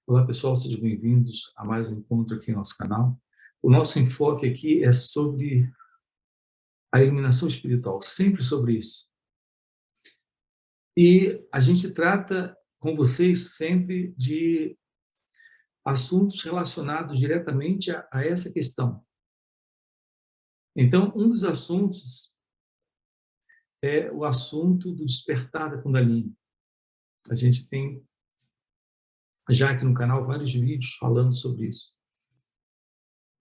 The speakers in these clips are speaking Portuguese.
Olá, pessoal, sejam bem-vindos a mais um encontro aqui no nosso canal. O nosso enfoque aqui é sobre a iluminação espiritual, sempre sobre isso. E a gente trata com vocês sempre de assuntos relacionados diretamente a essa questão. Então, um dos assuntos é o assunto do despertar da Kundalini. A gente tem já aqui no canal vários vídeos falando sobre isso.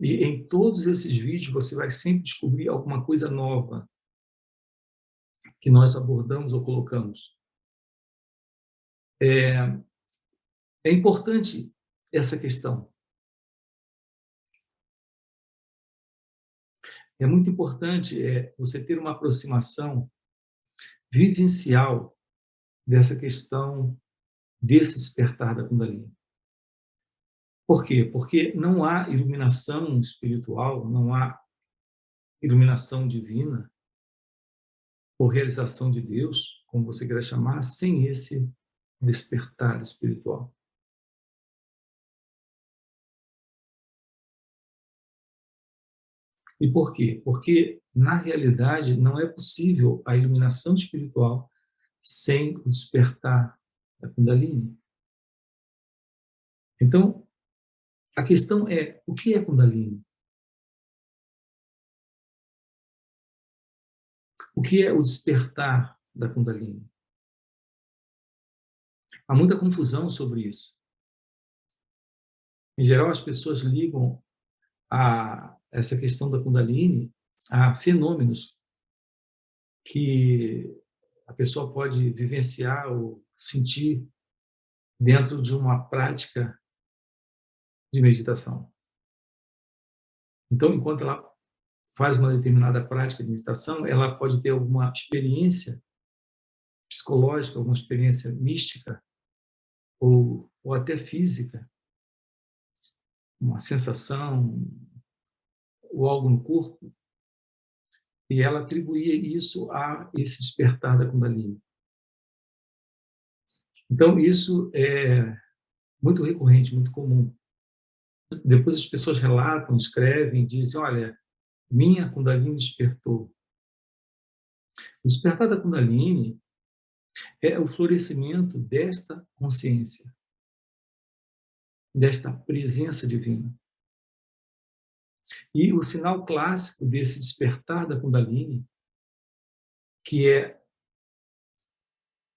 E em todos esses vídeos você vai sempre descobrir alguma coisa nova que nós abordamos ou colocamos. É importante essa questão. É muito importante você ter uma aproximação vivencial dessa questão, desse despertar da Kundalini. Por quê? Porque não há iluminação espiritual, não há iluminação divina ou realização de Deus, como você queira chamar, sem esse despertar espiritual. E por quê? Porque, na realidade, não é possível a iluminação espiritual sem o despertar da Kundalini. Então, a questão é, o que é Kundalini? O que é o despertar da Kundalini? Há muita confusão sobre isso. Em geral, as pessoas ligam essa questão da Kundalini a fenômenos que a pessoa pode vivenciar ou sentir dentro de uma prática de meditação. Então, enquanto ela faz uma determinada prática de meditação, ela pode ter alguma experiência psicológica, alguma experiência mística ou até física, uma sensação ou algo no corpo, e ela atribuía isso a esse despertar da Kundalini. Então, isso é muito recorrente, muito comum. Depois as pessoas relatam, escrevem, dizem, olha, minha Kundalini despertou. O despertar da Kundalini é o florescimento desta consciência, desta presença divina. E o sinal clássico desse despertar da Kundalini, que é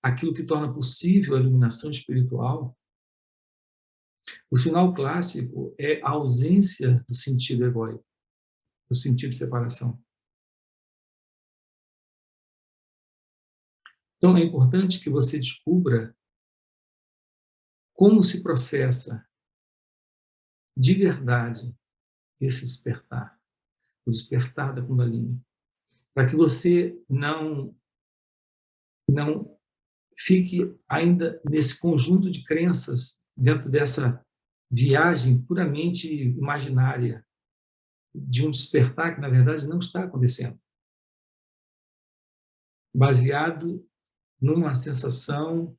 aquilo que torna possível a iluminação espiritual, o sinal clássico é a ausência do sentido egóico, do sentido de separação. Então, é importante que você descubra como se processa de verdade esse despertar, o despertar da Kundalini, para que você não fique ainda nesse conjunto de crenças, dentro dessa viagem puramente imaginária, de um despertar que, na verdade, não está acontecendo, baseado numa sensação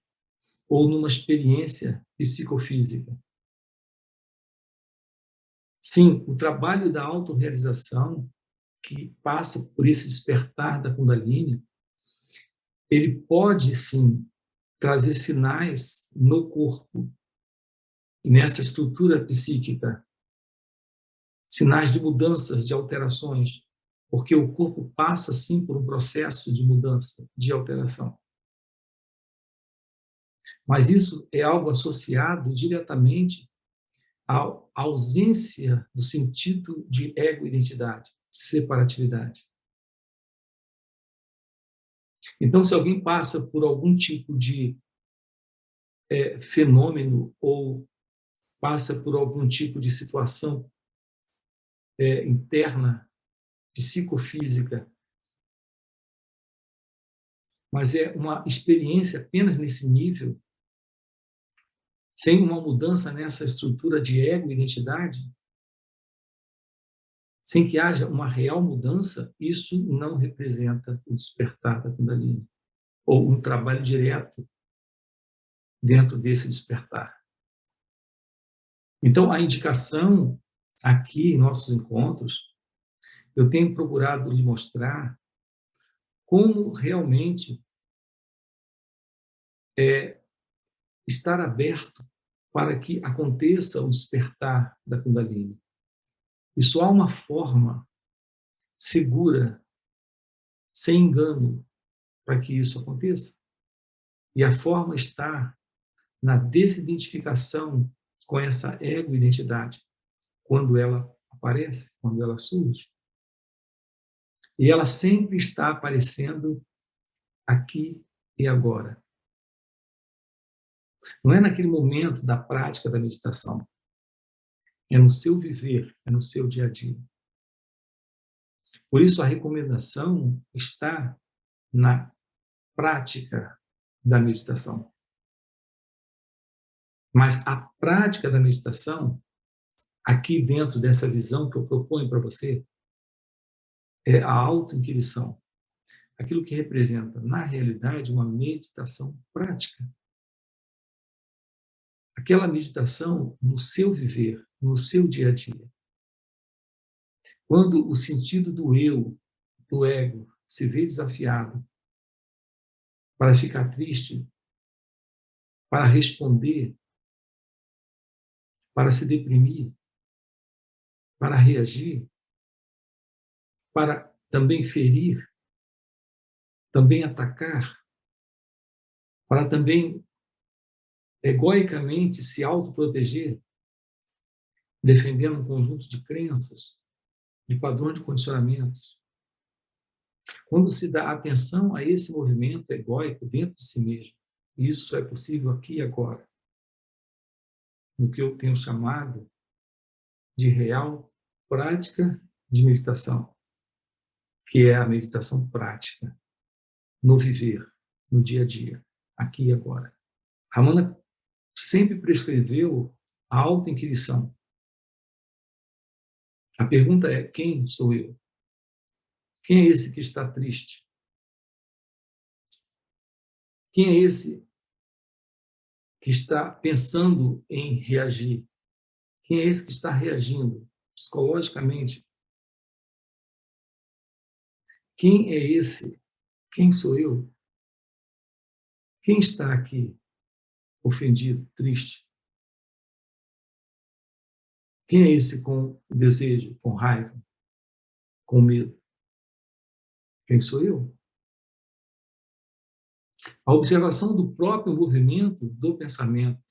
ou numa experiência psicofísica. Sim, o trabalho da autorrealização, que passa por esse despertar da Kundalini, ele pode, sim, trazer sinais no corpo, nessa estrutura psíquica, sinais de mudanças, de alterações, porque o corpo passa, sim, por um processo de mudança, de alteração. Mas isso é algo associado diretamente à ausência do sentido de ego-identidade, separatividade. Então, se alguém passa por algum tipo de fenômeno ou passa por algum tipo de situação interna, psicofísica, mas é uma experiência apenas nesse nível, sem uma mudança nessa estrutura de ego e identidade, sem que haja uma real mudança, isso não representa o despertar da Kundalini, ou um trabalho direto dentro desse despertar. Então, a indicação aqui em nossos encontros, eu tenho procurado lhe mostrar como realmente estar aberto para que aconteça o despertar da Kundalini. E só há uma forma segura, sem engano, para que isso aconteça. E a forma está na desidentificação com essa ego-identidade, quando ela aparece, quando ela surge. E ela sempre está aparecendo aqui e agora. Não é naquele momento da prática da meditação. É no seu viver, é no seu dia a dia. Por isso, a recomendação está na prática da meditação. Mas a prática da meditação, aqui dentro dessa visão que eu proponho para você, é a autoinquirição. Aquilo que representa, na realidade, uma meditação prática. Aquela meditação no seu viver, no seu dia a dia. Quando o sentido do eu, do ego, se vê desafiado para ficar triste, para responder, para se deprimir, para reagir, para também ferir, também atacar, para também egoicamente se autoproteger, defendendo um conjunto de crenças, de padrões de condicionamentos. Quando se dá atenção a esse movimento egóico dentro de si mesmo, isso é possível aqui e agora, no que eu tenho chamado de real prática de meditação, que é a meditação prática, no viver, no dia a dia, aqui e agora. Ramana sempre prescreveu a autoinquirição. A pergunta é: quem sou eu? Quem é esse que está triste? Quem é esse que está pensando em reagir? Quem é esse que está reagindo psicologicamente? Quem é esse? Quem sou eu? Quem está aqui ofendido, triste? Quem é esse com desejo, com raiva, com medo? Quem sou eu? A observação do próprio movimento do pensamento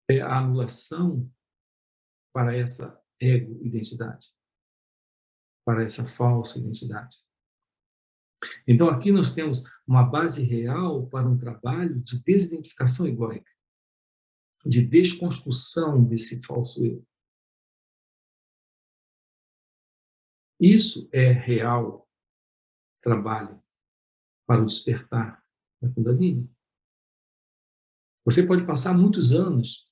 é a anulação para essa ego-identidade, para essa falsa identidade. Então, aqui nós temos uma base real para um trabalho de desidentificação egóica, de desconstrução desse falso eu. Isso é real trabalho para o despertar da Kundalini. Você pode passar muitos anos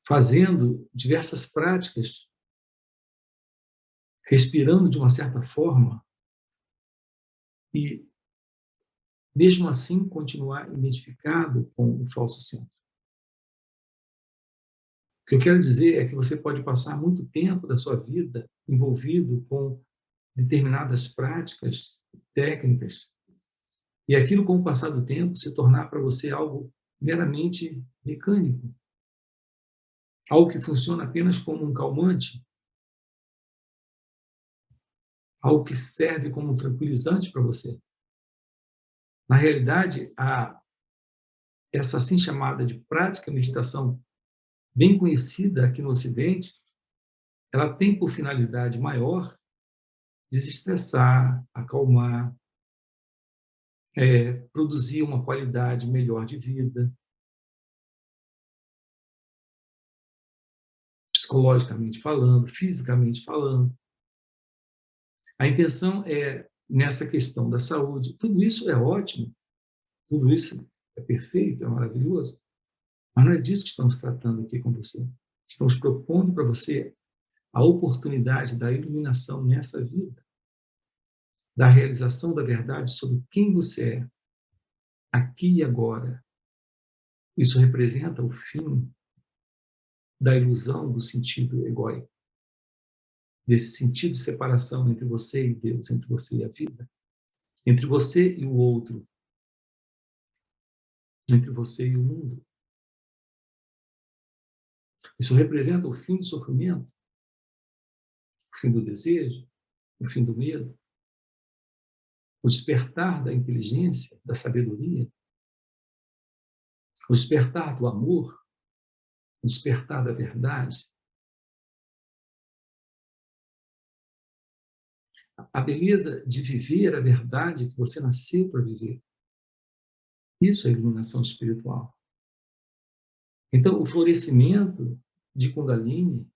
fazendo diversas práticas, respirando de uma certa forma e, mesmo assim, continuar identificado com o falso centro. O que eu quero dizer é que você pode passar muito tempo da sua vida envolvido com determinadas práticas, técnicas, e aquilo, com o passar do tempo, se tornar para você algo meramente mecânico, algo que funciona apenas como um calmante, algo que serve como um tranquilizante para você. Na realidade, essa assim chamada de prática meditação, bem conhecida aqui no Ocidente, ela tem por finalidade maior desestressar, acalmar, produzir uma qualidade melhor de vida, psicologicamente falando, fisicamente falando. A intenção é, nessa questão da saúde, tudo isso é ótimo, tudo isso é perfeito, é maravilhoso, mas não é disso que estamos tratando aqui com você. Estamos propondo para você a oportunidade da iluminação nessa vida, da realização da verdade sobre quem você é, aqui e agora, Isso representa o fim da ilusão do sentido egóico, desse sentido de separação entre você e Deus, entre você e a vida, entre você e o outro, entre você e o mundo. Isso representa o fim do sofrimento, o fim do desejo, o fim do medo, o despertar da inteligência, da sabedoria, o despertar do amor, o despertar da verdade. A beleza de viver a verdade que você nasceu para viver. Isso é iluminação espiritual. Então, o florescimento de Kundalini,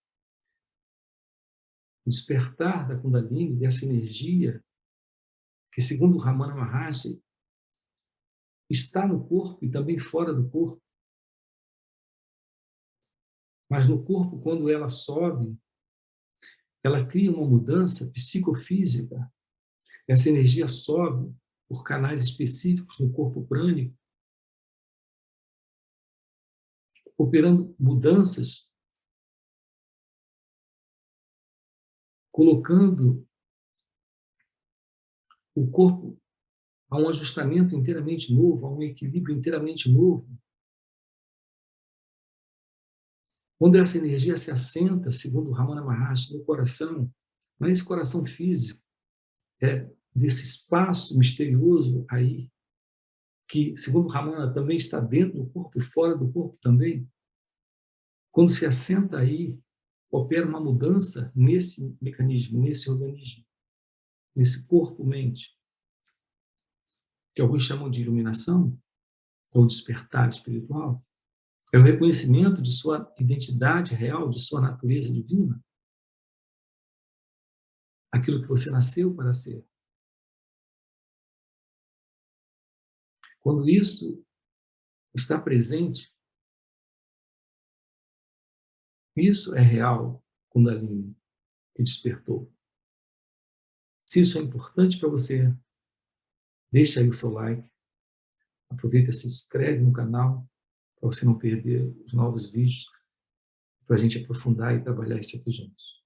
o despertar da Kundalini, dessa energia que, segundo Ramana Maharshi, está no corpo e também fora do corpo. Mas no corpo, quando ela sobe, ela cria uma mudança psicofísica. Essa energia sobe por canais específicos no corpo prânico, operando mudanças, colocando o corpo a um ajustamento inteiramente novo, a um equilíbrio inteiramente novo. Quando essa energia se assenta, segundo Ramana Maharshi, no coração, não é esse coração físico, é desse espaço misterioso aí, que, segundo Ramana, também está dentro do corpo e fora do corpo também. Quando se assenta aí, opera uma mudança nesse mecanismo, nesse organismo, nesse corpo-mente, que alguns chamam de iluminação, ou despertar espiritual. É o reconhecimento de sua identidade real, de sua natureza divina, aquilo que você nasceu para ser. Quando isso está presente, isso é real, Kundalini, que despertou. Se isso é importante para você, deixa aí o seu like, aproveita e se inscreve no canal, para você não perder os novos vídeos, para a gente aprofundar e trabalhar isso aqui juntos.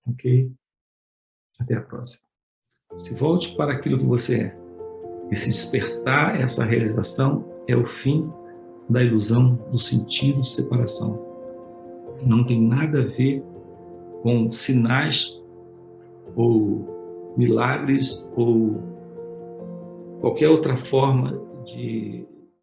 Ok? Até a próxima. Se volte para aquilo que você é. Esse despertar, essa realização, é o fim da ilusão do sentido de separação. Não tem nada a ver com sinais ou milagres ou qualquer outra forma de